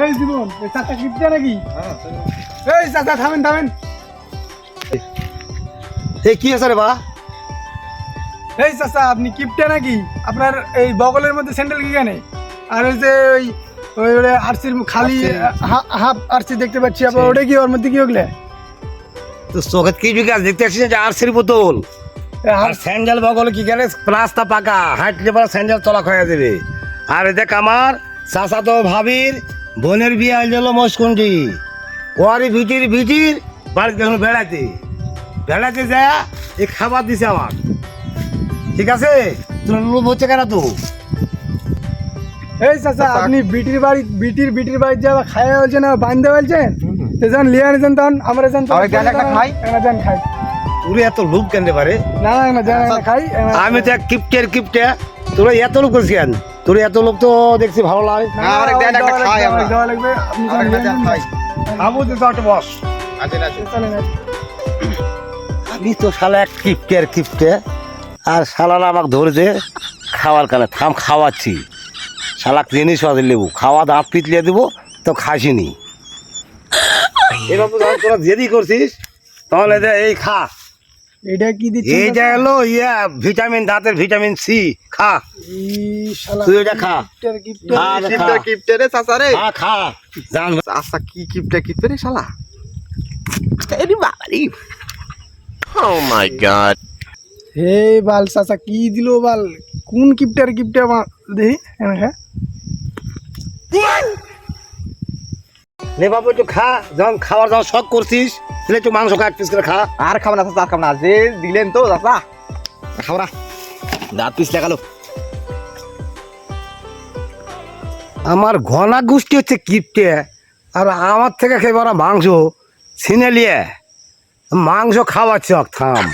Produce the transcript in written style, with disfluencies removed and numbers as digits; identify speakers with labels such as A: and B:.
A: এই জীবন এই চাচা কিপটা নাকি? এই চাচা থামেন থামেন।
B: এই কি আছে রে বা?
A: এই চাচা আপনি কিপটা নাকি? আপনার এই বগলের মধ্যে স্যান্ডেল কি কেনে? আর ওই যে ওই ওই আরসির খালি হাফ আরসি দেখতে পাচ্ছি, আবার ওটা কি ওর মধ্যে কি ওগুলো?
B: তো চোখে কি ঢুকে আছে দেখতে আসছিস যে আরসির বোতল আর স্যান্ডেল বগলে কি গেলে প্লাস্তা পাকা হাঁটলে পরে স্যান্ডেল তলাক হয়ে যাবে। আর দেখ আমার চাচা তো ভাবির বোনের বিয়ে হয়ে মস্কুন্ডি ওয়ারি ভিটির বাড়িতে গেল বেড়াতে বেড়াতে যায় এই খাবার দিছে আমার। ঠিক আছে তোর লোভ হচ্ছে কেন তো?
A: এই চাচা আপনি বিটির বাড়ি যাওয়া খাইয়া বলছেন আর বান্ধে বলছেন, তো যান লিয়ে আনেছেন তখন আমরা যান খাই যান খাই।
B: তোর এত লোভ কেন পারে?
A: না না না যান খাই।
B: আমি তো এক কিপটে তোরা এত লোক করছি কেন? তোর এত লোক তো দেখছি ভালো লাগে। খাবো তো একটা বস। আমি তো শালা এক কিপটে আর শালারা আমাকে ধরেছে খাওয়ার কানে থাম খাওয়াচ্ছি। শালা জিনিস আছে লেবু খাওয়া দাঁত পিতলিয়ে দেবো তো খাসিনি। এবার তো তোরা জেদি করছিস তাহলে এই খা।
A: এটা কি দিচ্ছেন?
B: এইটা হলো ভিটামিন দাঁতের ভিটামিন সি খা। তুই এটা খা।
C: কিপটে রে চাচা রে।
B: খা জান
C: চাচা কি কিপটে রে শালা। এরি বাবারি। ও মাই গড।
A: হে বাল চাচা কি দিল বাল, কোন কিপটা দেখি হ্যাঁ।
B: নে বাবু একটু খা, যখন খাওয়ার যখন শখ করছিস তাহলে একটু মাংস খা, এক পিস করে খা।
C: আর খাবো না চাচা, আর খাবো না, যে দিলেন তো চাচা
B: খাবো না, দাঁত পিস লাগালো। আমার ঘনা গোষ্ঠী হচ্ছে কিপটে আর আমার থেকে খেয়ে ওরা মাংস ছিনে নিয়ে মাংস খাওয়াচ্ছে থাম।